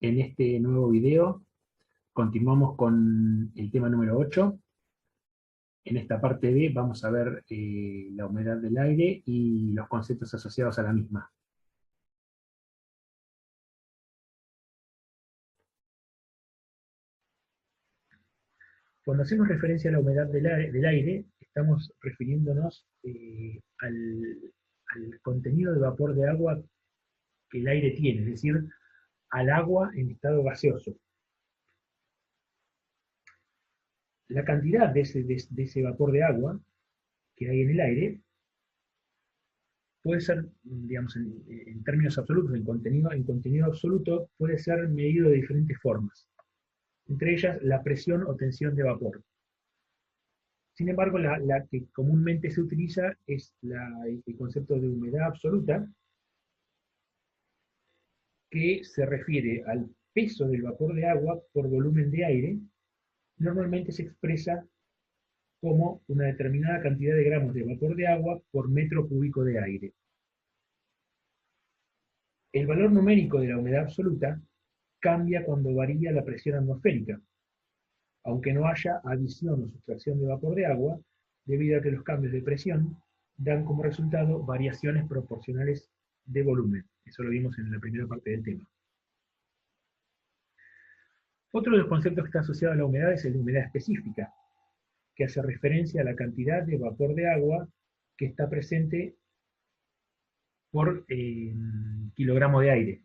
En este nuevo video continuamos con el tema número 8. En esta parte B vamos a ver la humedad del aire y los conceptos asociados a la misma. Cuando hacemos referencia a la humedad del aire, estamos refiriéndonos al contenido de vapor de agua que el aire tiene, es decir, al agua en estado gaseoso. La cantidad de ese vapor de agua que hay en el aire puede ser, digamos, en términos absolutos, en contenido absoluto, puede ser medido de diferentes formas. Entre ellas, la presión o tensión de vapor. Sin embargo, la que comúnmente se utiliza es el concepto de humedad absoluta, que se refiere al peso del vapor de agua por volumen de aire. Normalmente se expresa como una determinada cantidad de gramos de vapor de agua por metro cúbico de aire. El valor numérico de la humedad absoluta cambia cuando varía la presión atmosférica, aunque no haya adición o sustracción de vapor de agua, debido a que los cambios de presión dan como resultado variaciones proporcionales de volumen. Eso lo vimos en la primera parte del tema. Otro de los conceptos que está asociado a la humedad es el de humedad específica, que hace referencia a la cantidad de vapor de agua que está presente por kilogramo de aire.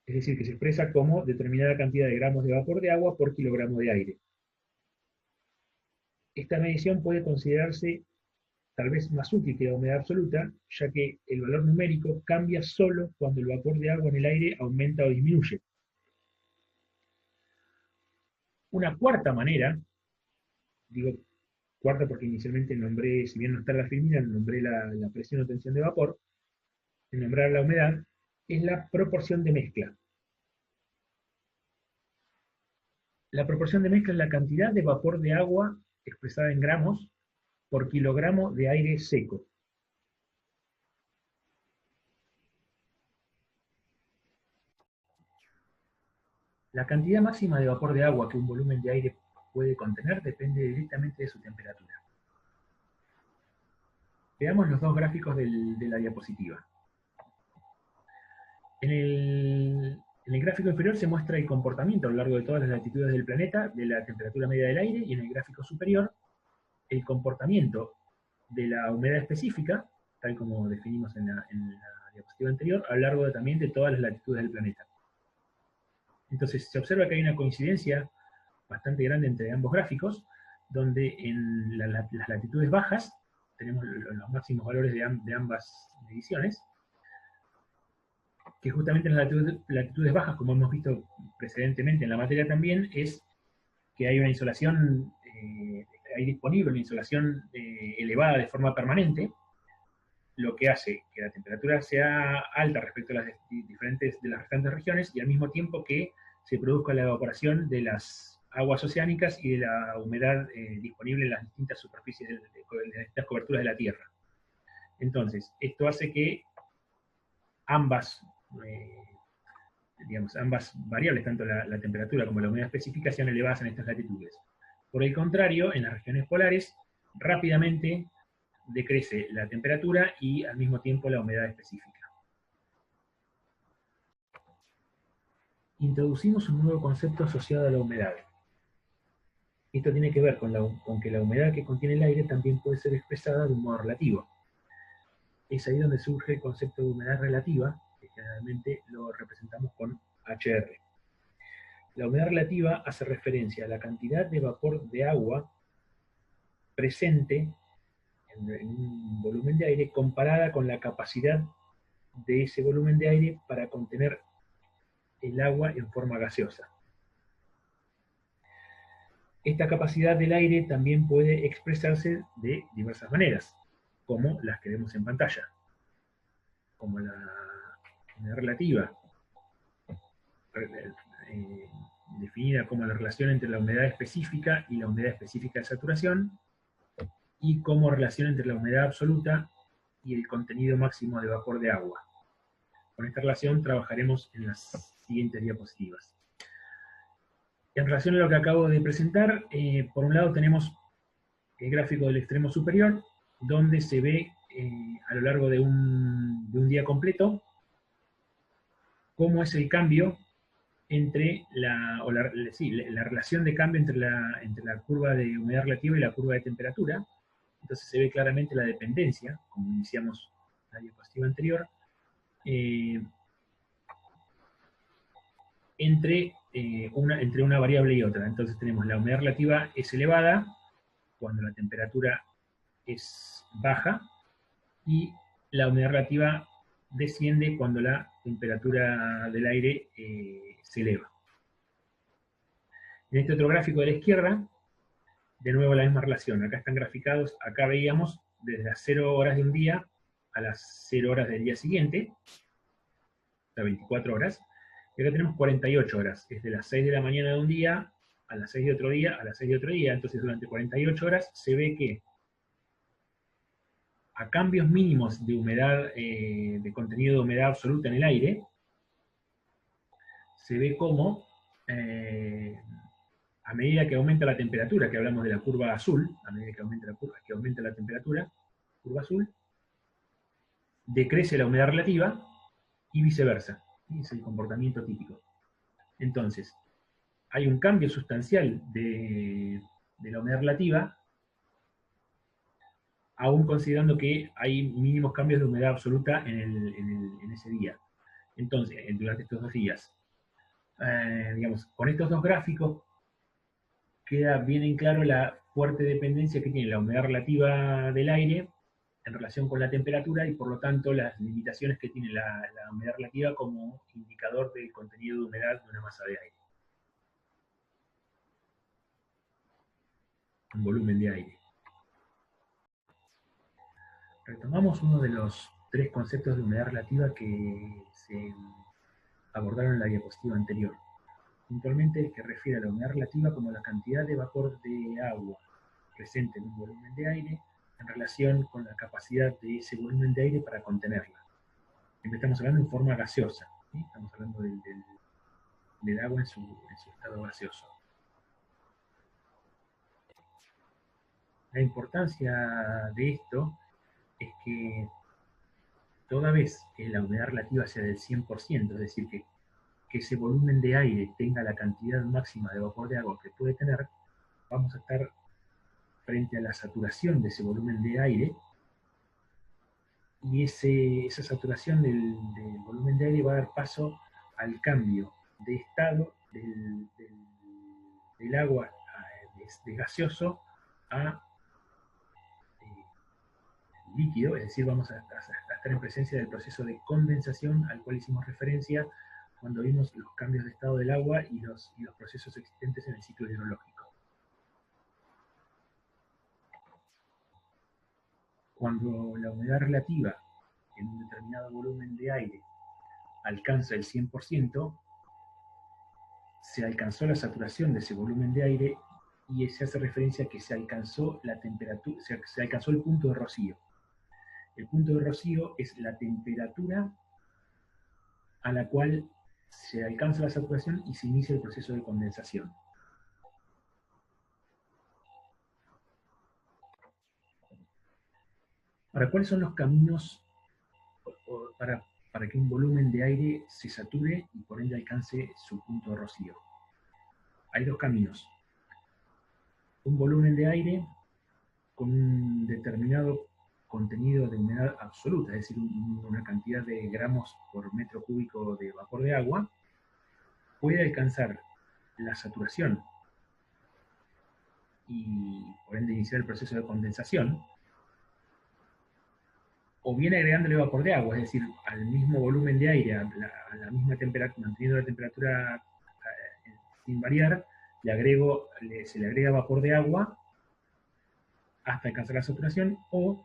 Es decir, que se expresa como determinada cantidad de gramos de vapor de agua por kilogramo de aire. Esta medición puede considerarse tal vez más útil que la humedad absoluta, ya que el valor numérico cambia solo cuando el vapor de agua en el aire aumenta o disminuye. Una cuarta manera, digo cuarta porque inicialmente nombré, si bien no está en la filmina, nombré la presión o tensión de vapor, en nombrar la humedad, es la proporción de mezcla. La proporción de mezcla es la cantidad de vapor de agua expresada en gramos por kilogramo de aire seco. La cantidad máxima de vapor de agua que un volumen de aire puede contener depende directamente de su temperatura. Veamos los dos gráficos de la diapositiva. En el gráfico inferior se muestra el comportamiento a lo largo de todas las latitudes del planeta de la temperatura media del aire, y en el gráfico superior el comportamiento de la humedad específica, tal como definimos en la diapositiva anterior, a lo largo también de todas las latitudes del planeta. Entonces se observa que hay una coincidencia bastante grande entre ambos gráficos, donde en las latitudes bajas tenemos los máximos valores de ambas mediciones, que justamente en las latitudes bajas, como hemos visto precedentemente en la materia también, es que hay una insolación, hay disponible una insolación elevada de forma permanente, lo que hace que la temperatura sea alta respecto a las de las restantes regiones, y al mismo tiempo que se produzca la evaporación de las aguas oceánicas y de la humedad disponible en las distintas superficies de las distintas coberturas de la Tierra. Entonces, esto hace que ambas variables, tanto la temperatura como la humedad específica, sean elevadas en estas latitudes. Por el contrario, en las regiones polares, rápidamente decrece la temperatura y al mismo tiempo la humedad específica. Introducimos un nuevo concepto asociado a la humedad. Esto tiene que ver con que la humedad que contiene el aire también puede ser expresada de un modo relativo. Es ahí donde surge el concepto de humedad relativa, que generalmente lo representamos con HR. La humedad relativa hace referencia a la cantidad de vapor de agua presente en un volumen de aire comparada con la capacidad de ese volumen de aire para contener el agua en forma gaseosa. Esta capacidad del aire también puede expresarse de diversas maneras, como las que vemos en pantalla, como la humedad relativa, definida como la relación entre la humedad específica y la humedad específica de saturación, y como relación entre la humedad absoluta y el contenido máximo de vapor de agua. con esta relación trabajaremos en las siguientes diapositivas. En relación a lo que acabo de presentar, por un lado tenemos el gráfico del extremo superior, donde se ve a lo largo de un día completo cómo es el cambio entre la relación de cambio entre la curva de humedad relativa y la curva de temperatura. Entonces se ve claramente la dependencia, como iniciamos la diapositiva anterior, entre una variable y otra. Entonces tenemos la humedad relativa es elevada cuando la temperatura es baja, y la humedad relativa desciende cuando la temperatura del aire se eleva. En este otro gráfico de la izquierda, de nuevo la misma relación. Acá están graficados, acá veíamos desde las 0 horas de un día a las 0 horas del día siguiente, o sea, 24 horas. Y acá tenemos 48 horas, es de las 6 de la mañana de un día a las 6 de otro día, a las 6 de otro día. Entonces durante 48 horas se ve que a cambios mínimos de humedad, de contenido de humedad absoluta en el aire, se ve como a medida que aumenta la temperatura, que hablamos de la curva azul, a medida que aumenta la temperatura, curva azul, decrece la humedad relativa y viceversa. Es el comportamiento típico. Entonces, hay un cambio sustancial de la humedad relativa, aún considerando que hay mínimos cambios de humedad absoluta en ese día. Entonces, durante estos 2 días. Digamos, con estos 2 gráficos queda bien en claro la fuerte dependencia que tiene la humedad relativa del aire en relación con la temperatura, y por lo tanto las limitaciones que tiene la humedad relativa como indicador del contenido de humedad de una masa de aire. Un volumen de aire. Retomamos uno de los 3 conceptos de humedad relativa que se abordaron en la diapositiva anterior. Puntualmente el que refiere a la humedad relativa como la cantidad de vapor de agua presente en un volumen de aire en relación con la capacidad de ese volumen de aire para contenerla. Siempre estamos hablando en forma gaseosa, ¿sí? Estamos hablando del agua en su estado gaseoso. La importancia de esto es que toda vez que la humedad relativa sea del 100%, es decir, que ese volumen de aire tenga la cantidad máxima de vapor de agua que puede tener, vamos a estar frente a la saturación de ese volumen de aire, y esa saturación del volumen de aire va a dar paso al cambio de estado del agua de gaseoso a líquido, es decir, vamos a estar en presencia del proceso de condensación al cual hicimos referencia cuando vimos los cambios de estado del agua y los procesos existentes en el ciclo hidrológico. Cuando la humedad relativa en un determinado volumen de aire alcanza el 100%, se alcanzó la saturación de ese volumen de aire, y se hace referencia a que se alcanzó la temperatura, se alcanzó el punto de rocío. El punto de rocío es la temperatura a la cual se alcanza la saturación y se inicia el proceso de condensación. Ahora, ¿cuáles son los caminos para que un volumen de aire se sature y por ende alcance su punto de rocío? Hay 2 caminos. Un volumen de aire con un determinado contenido de humedad absoluta, es decir, una cantidad de gramos por metro cúbico de vapor de agua, puede alcanzar la saturación y por ende iniciar el proceso de condensación, o bien agregándole vapor de agua, es decir, al mismo volumen de aire, a la misma temperatura, manteniendo la temperatura sin variar, se le agrega vapor de agua hasta alcanzar la saturación, o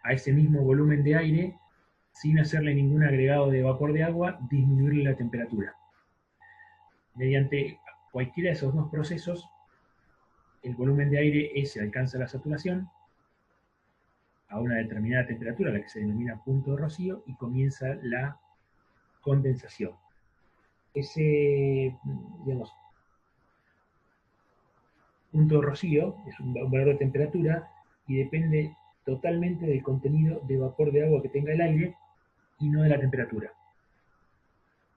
a ese mismo volumen de aire, sin hacerle ningún agregado de vapor de agua, disminuirle la temperatura. Mediante cualquiera de esos 2 procesos, el volumen de aire ese alcanza la saturación a una determinada temperatura, la que se denomina punto de rocío, y comienza la condensación. Ese, digamos, punto de rocío es un valor de temperatura y depende totalmente del contenido de vapor de agua que tenga el aire y no de la temperatura.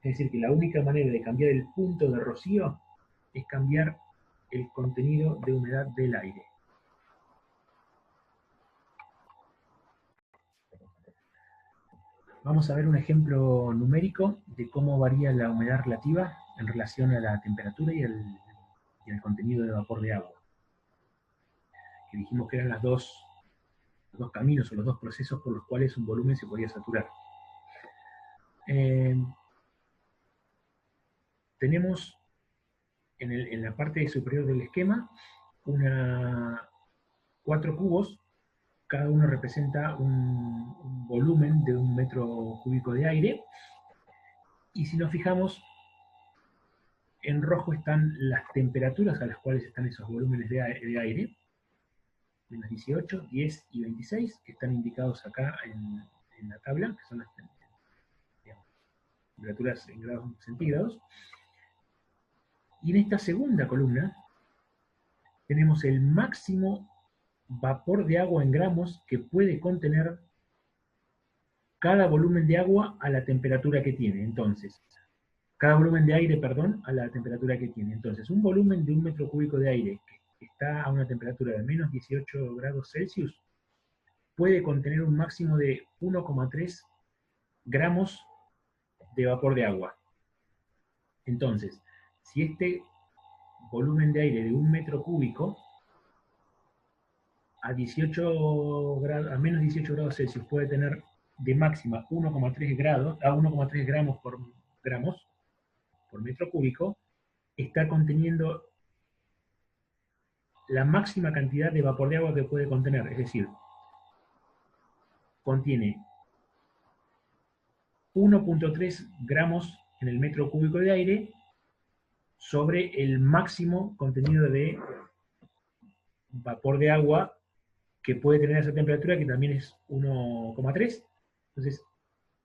Es decir, que la única manera de cambiar el punto de rocío es cambiar el contenido de humedad del aire. Vamos a ver un ejemplo numérico de cómo varía la humedad relativa en relación a la temperatura y el contenido de vapor de agua. Que dijimos que eran los dos caminos o los dos procesos por los cuales un volumen se podía saturar. Tenemos en la parte superior del esquema 4 cubos, cada uno representa un volumen de 1 metro cúbico de aire, y si nos fijamos, en rojo están las temperaturas a las cuales están esos volúmenes de aire, menos 18, 10 y 26, que están indicados acá en la tabla, que son las temperaturas en grados centígrados. Y en esta segunda columna tenemos el máximo vapor de agua en gramos que puede contener cada volumen de agua a la temperatura que tiene. Entonces, cada volumen de aire, perdón, a la temperatura que tiene. Entonces, un volumen de 1 metro cúbico de aire que está a una temperatura de menos 18 grados Celsius puede contener un máximo de 1,3 gramos de vapor de agua. Entonces, si este volumen de aire de 1 metro cúbico a menos 18 grados Celsius puede tener de máxima 1,3 gramos por metro cúbico, está conteniendo la máxima cantidad de vapor de agua que puede contener, es decir, contiene 1,3 gramos en el metro cúbico de aire sobre el máximo contenido de vapor de agua que puede tener esa temperatura, que también es 1,3. Entonces,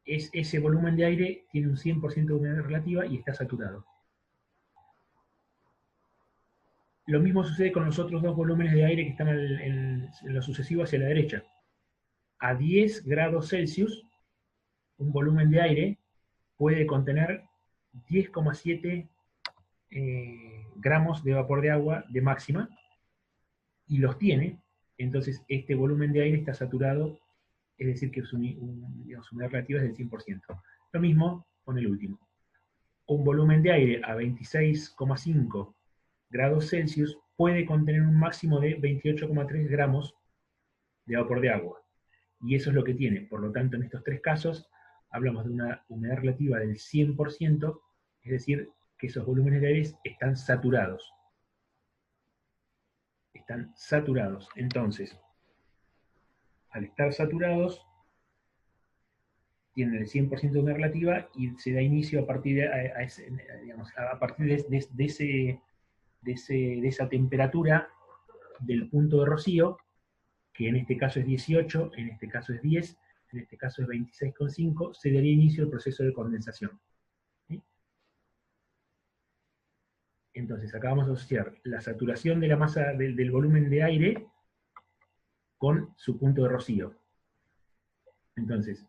ese volumen de aire tiene un 100% de humedad relativa y está saturado. Lo mismo sucede con los otros dos volúmenes de aire que están en lo sucesivo hacia la derecha. A 10 grados Celsius, un volumen de aire puede contener 10,7 gramos de vapor de agua de máxima, y los tiene. Entonces este volumen de aire está saturado, es decir, que su humedad relativa es del 100%. Lo mismo con el último. Un volumen de aire a 26,5 grados Celsius puede contener un máximo de 28,3 gramos de vapor de agua. Y eso es lo que tiene. Por lo tanto, en estos tres casos, hablamos de una humedad relativa del 100%, es decir, que esos volúmenes de aire están saturados. Están saturados. Entonces, al estar saturados, tienen el 100% de humedad relativa y se da inicio a partir de esa temperatura del punto de rocío, que en este caso es 18, en este caso es 10, en este caso es 26,5, se daría inicio al proceso de condensación. ¿Sí? Entonces, acá vamos a asociar la saturación de la masa del volumen de aire con su punto de rocío. Entonces,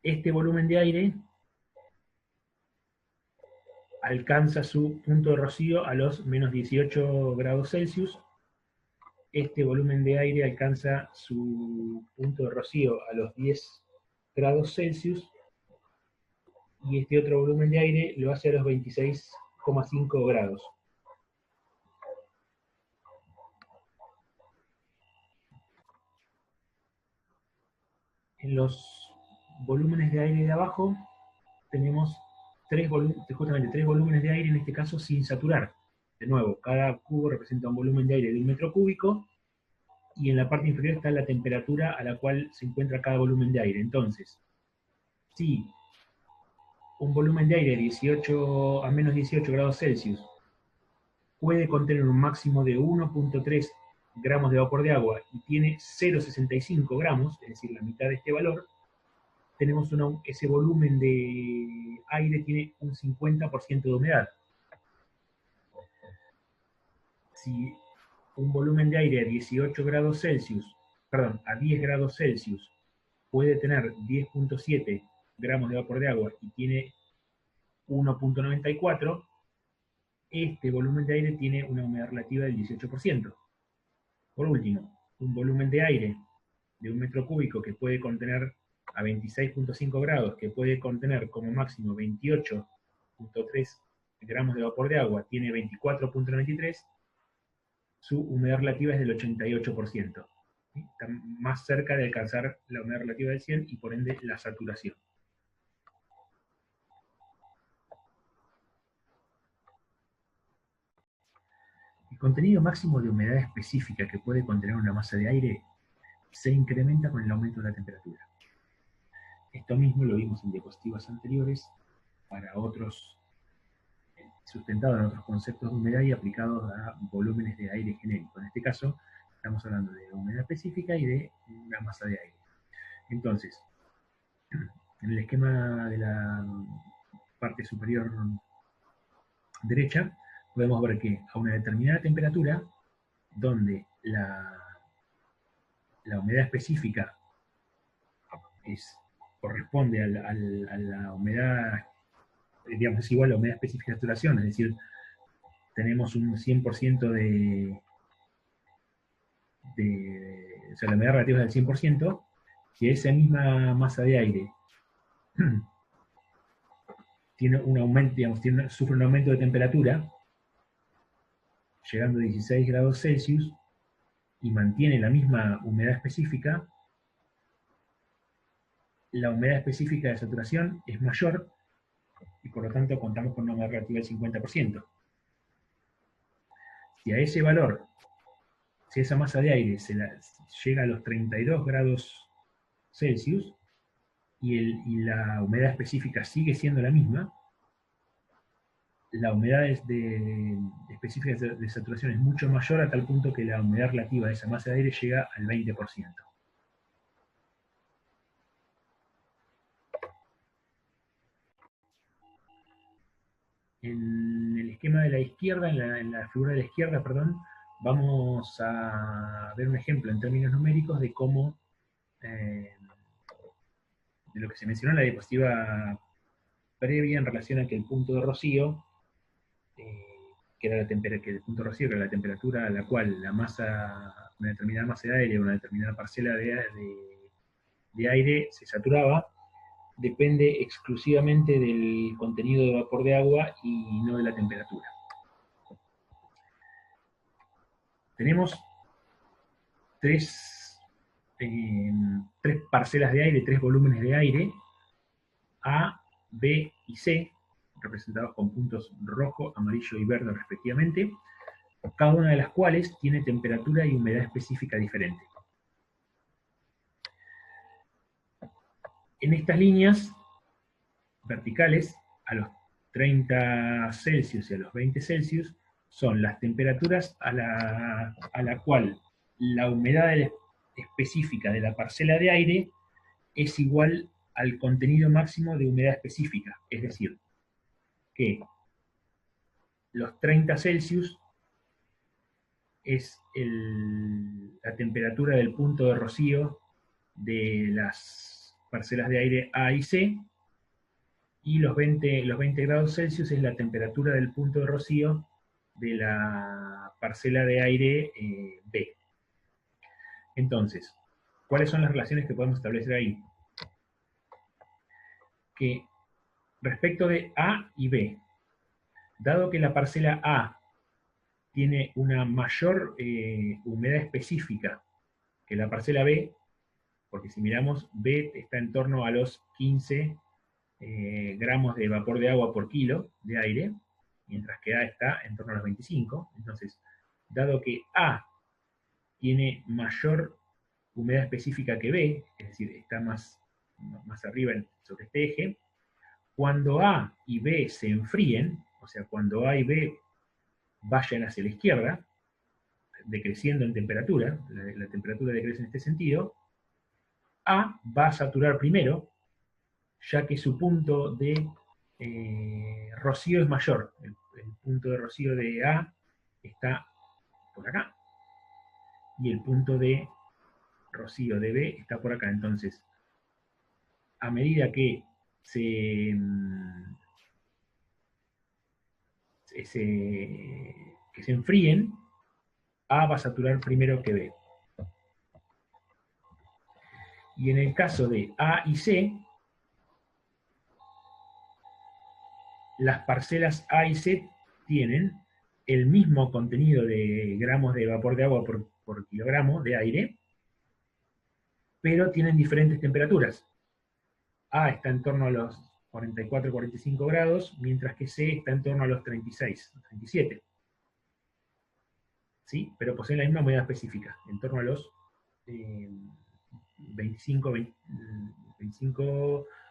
este volumen de aire alcanza su punto de rocío a los menos 18 grados Celsius. Este volumen de aire alcanza su punto de rocío a los 10 grados Celsius. Y este otro volumen de aire lo hace a los 26,5 grados. En los volúmenes de aire de abajo tenemos justamente tres volúmenes de aire, en este caso sin saturar. De nuevo, cada cubo representa un volumen de aire de 1 metro cúbico, y en la parte inferior está la temperatura a la cual se encuentra cada volumen de aire. Entonces, si un volumen de aire a menos 18 grados Celsius puede contener un máximo de 1,3 gramos de vapor de agua y tiene 0,65 gramos, es decir, la mitad de este valor, tenemos ese volumen de aire tiene un 50% de humedad. Si un volumen de aire a 18 grados Celsius, perdón, a 10 grados Celsius puede tener 10,7 gramos de vapor de agua y tiene 1,94, este volumen de aire tiene una humedad relativa del 18%. Por último, un volumen de aire de 1 metro cúbico que puede contener a 26,5 grados, que puede contener como máximo 28,3 gramos de vapor de agua, tiene 24,93, su humedad relativa es del 88%. ¿Sí? Está más cerca de alcanzar la humedad relativa del 100 y por ende la saturación. El contenido máximo de humedad específica que puede contener una masa de aire se incrementa con el aumento de la temperatura. Esto mismo lo vimos en diapositivas anteriores para otros, sustentado en otros conceptos de humedad y aplicados a volúmenes de aire genérico. En este caso, estamos hablando de humedad específica y de una masa de aire. Entonces, en el esquema de la parte superior derecha, podemos ver que a una determinada temperatura, donde la humedad específica corresponde a la humedad, digamos, es igual a la humedad específica de saturación, es decir, tenemos un 100% o sea, la humedad relativa es del 100%, si esa misma masa de aire tiene un aumento, digamos, sufre un aumento de temperatura, llegando a 16 grados Celsius, y mantiene la misma humedad específica, la humedad específica de saturación es mayor, y por lo tanto contamos con una humedad relativa del 50%. Si a ese valor, si esa masa de aire llega a los 32 grados Celsius, y la humedad específica sigue siendo la misma, la humedad específica de saturación es mucho mayor a tal punto que la humedad relativa de esa masa de aire llega al 20%. En el esquema de la izquierda, en la figura de la izquierda, perdón, vamos a ver un ejemplo en términos numéricos de cómo, de lo que se mencionó en la diapositiva previa en relación a que el punto de rocío, que el punto de rocío, que era la temperatura a la cual una determinada masa de aire, una determinada parcela de aire se saturaba, depende exclusivamente del contenido de vapor de agua y no de la temperatura. Tenemos tres parcelas de aire, tres volúmenes de aire, A, B y C, representados con puntos rojo, amarillo y verde respectivamente, cada una de las cuales tiene temperatura y humedad específica diferente. En estas líneas verticales, a los 30 Celsius y a los 20 Celsius, son las temperaturas a la cual la humedad específica de la parcela de aire es igual al contenido máximo de humedad específica, es decir, que los 30 Celsius es la temperatura del punto de rocío de las parcelas de aire A y C, y los 20 grados Celsius es la temperatura del punto de rocío de la parcela de aire B. Entonces, ¿cuáles son las relaciones que podemos establecer ahí? Que respecto de A y B, dado que la parcela A tiene una mayor humedad específica que la parcela B, porque si miramos, B está en torno a los 15 gramos de vapor de agua por kilo de aire, mientras que A está en torno a los 25. Entonces, dado que A tiene mayor humedad específica que B, es decir, está más arriba sobre este eje, cuando A y B se enfríen, o sea, cuando A y B vayan hacia la izquierda, decreciendo en temperatura, la temperatura decrece en este sentido, A va a saturar primero, ya que su punto de rocío es mayor. El punto de rocío de A está por acá, y el punto de rocío de B está por acá. Entonces, a medida que que se enfríen, A va a saturar primero que B. Y en el caso de A y C, las parcelas A y C tienen el mismo contenido de gramos de vapor de agua por kilogramo de aire, pero tienen diferentes temperaturas. A está en torno a los 44-45 grados, mientras que C está en torno a los 36, 37. ¿Sí? Pero poseen la misma humedad específica, en torno a los 25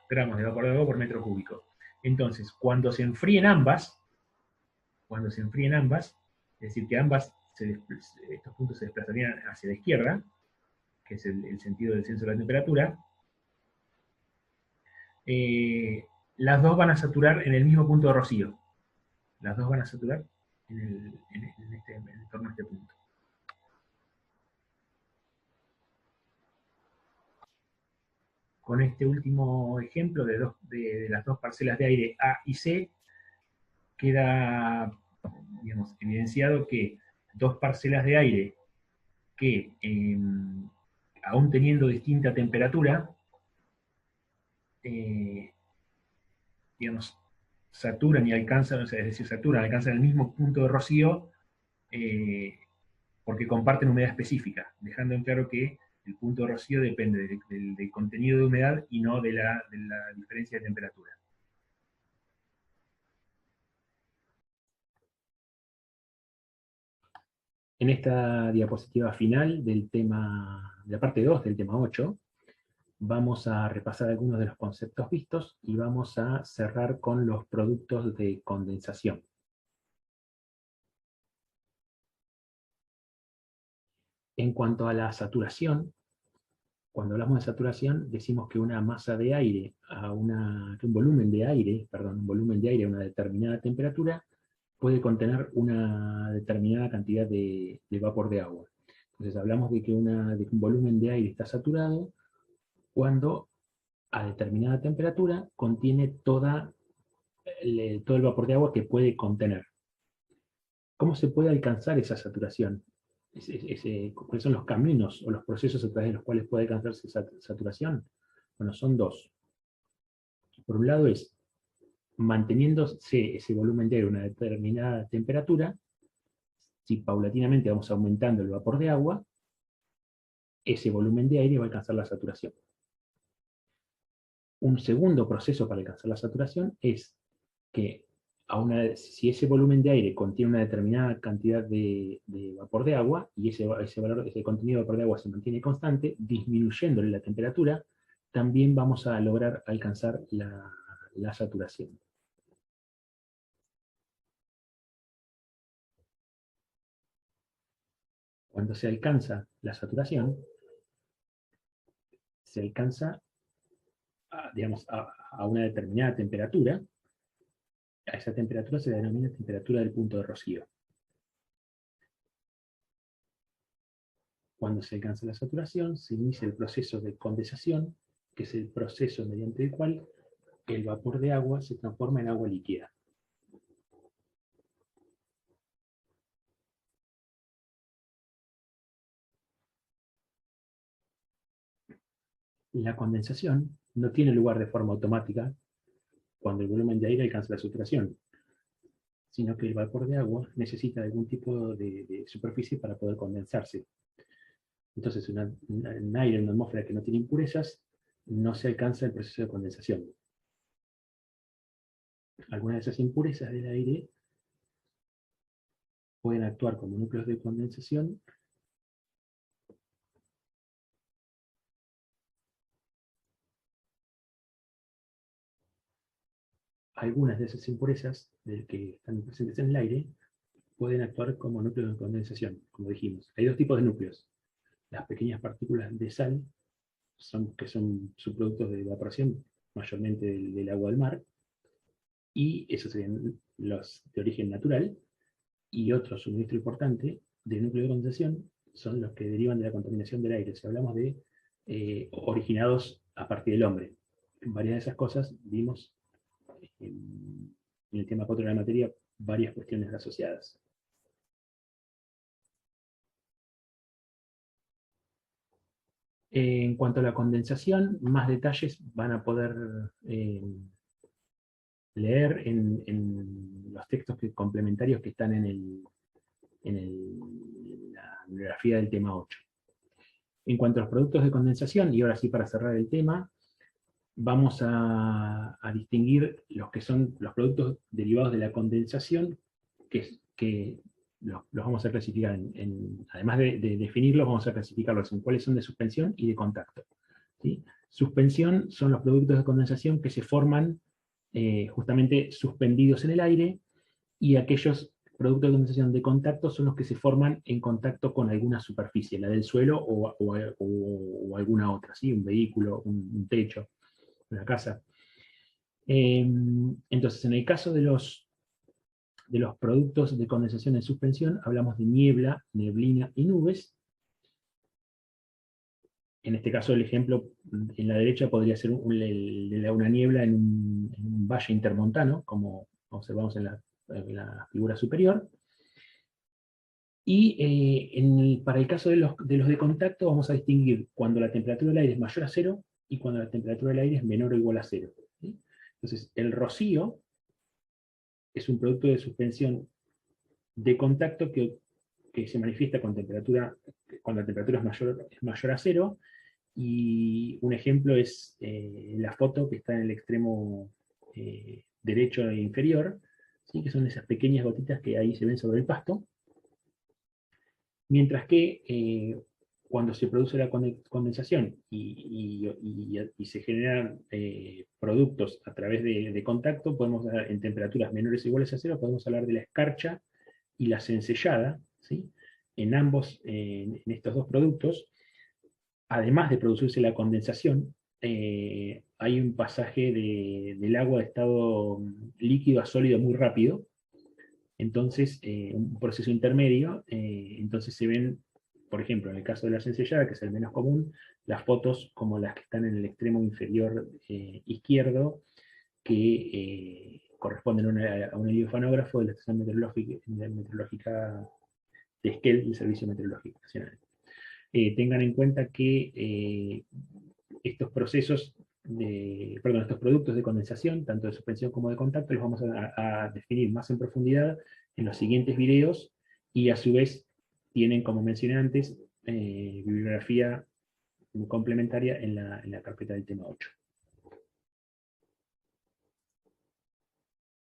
gramos de vapor de agua por metro cúbico. Entonces, cuando se enfríen ambas, es decir, que estos puntos se desplazarían hacia la izquierda, que es el sentido del descenso de la temperatura, las dos van a saturar en el mismo punto de rocío. Las dos van a saturar en torno a este punto. Con este último ejemplo de las dos parcelas de aire A y C, queda, digamos, evidenciado que dos parcelas de aire que, aún teniendo distinta temperatura, digamos, saturan y alcanzan, o sea, es decir, alcanzan el mismo punto de rocío, porque comparten humedad específica, dejando en claro que el punto de rocío depende del contenido de humedad y no de la diferencia de temperatura. En esta diapositiva final del tema, de la parte 2 del tema 8, vamos a repasar algunos de los conceptos vistos y vamos a cerrar con los productos de condensación. En cuanto a la saturación, cuando hablamos de saturación, decimos que una masa de aire, que un volumen de aire a una determinada temperatura, puede contener una determinada cantidad de vapor de agua. Entonces hablamos de que un volumen de aire está saturado cuando a determinada temperatura contiene todo el vapor de agua que puede contener. ¿Cómo se puede alcanzar esa saturación? ¿Cuáles son los caminos o los procesos a través de los cuales puede alcanzarse esa saturación? Bueno, son dos. Por un lado es manteniéndose ese volumen de aire a una determinada temperatura. Si paulatinamente vamos aumentando el vapor de agua, ese volumen de aire va a alcanzar la saturación. Un segundo proceso para alcanzar la saturación es que si ese volumen de aire contiene una determinada cantidad de vapor de agua, y ese contenido de vapor de agua se mantiene constante, disminuyéndole la temperatura, también vamos a lograr alcanzar la saturación. Cuando se alcanza la saturación, se alcanza a una determinada temperatura. A esa temperatura se denomina temperatura del punto de rocío. Cuando se alcanza la saturación, se inicia el proceso de condensación, que es el proceso mediante el cual el vapor de agua se transforma en agua líquida. La condensación no tiene lugar de forma automática cuando el volumen de aire alcanza la saturación, sino que el vapor de agua necesita algún tipo de superficie para poder condensarse. Entonces, en aire, en una atmósfera que no tiene impurezas, no se alcanza el proceso de condensación. Algunas de esas impurezas del aire pueden actuar como núcleos de condensación algunas de esas impurezas que están presentes en el aire pueden actuar como núcleos de condensación, como dijimos. Hay dos tipos de núcleos. Las pequeñas partículas de sal, que son subproductos de evaporación, mayormente del agua del mar, y esos serían los de origen natural, y otro suministro importante de núcleo de condensación son los que derivan de la contaminación del aire. Si hablamos de originados a partir del hombre. En varias de esas cosas vimos en el tema 4 de la materia varias cuestiones asociadas. En cuanto a la condensación, más detalles van a poder leer en los textos complementarios que están en la bibliografía del tema 8. En cuanto a los productos de condensación, y ahora sí para cerrar el tema, vamos a distinguir los que son los productos derivados de la condensación, que los vamos a clasificar, además de definirlos, vamos a clasificarlos en cuáles son de suspensión y de contacto. ¿Sí? Suspensión son los productos de condensación que se forman justamente suspendidos en el aire, y aquellos productos de condensación de contacto son los que se forman en contacto con alguna superficie, la del suelo o alguna otra, ¿sí? Un vehículo, un techo, una casa. Entonces, en el caso de los productos de condensación en suspensión, hablamos de niebla, neblina y nubes. En este caso, el ejemplo en la derecha podría ser una niebla en un valle intermontano, como observamos en la figura superior. Y para el caso de los de contacto, vamos a distinguir cuando la temperatura del aire es mayor a 0 y cuando la temperatura del aire es menor o igual a 0. ¿Sí? Entonces, el rocío es un producto de suspensión de contacto que se manifiesta cuando la temperatura es mayor a 0, y un ejemplo es la foto que está en el extremo derecho e inferior, ¿sí? Que son esas pequeñas gotitas que ahí se ven sobre el pasto, mientras que cuando se produce la condensación y se generan productos a través de contacto, podemos hablar en temperaturas menores o iguales a 0, podemos hablar de la escarcha y la cencellada, ¿sí? En estos dos productos, además de producirse la condensación, hay un pasaje del agua de estado líquido a sólido muy rápido. Entonces, un proceso intermedio. Entonces se ven, por ejemplo, en el caso de la cencellada, que es el menos común, las fotos como las que están en el extremo inferior izquierdo, que corresponden a un heliofanógrafo de la estación meteorológica de Esquel, del Servicio Meteorológico Nacional. Tengan en cuenta que estos productos de condensación, tanto de suspensión como de contacto, los vamos a definir más en profundidad en los siguientes videos, y a su vez tienen, como mencioné antes, bibliografía complementaria en la carpeta del tema 8.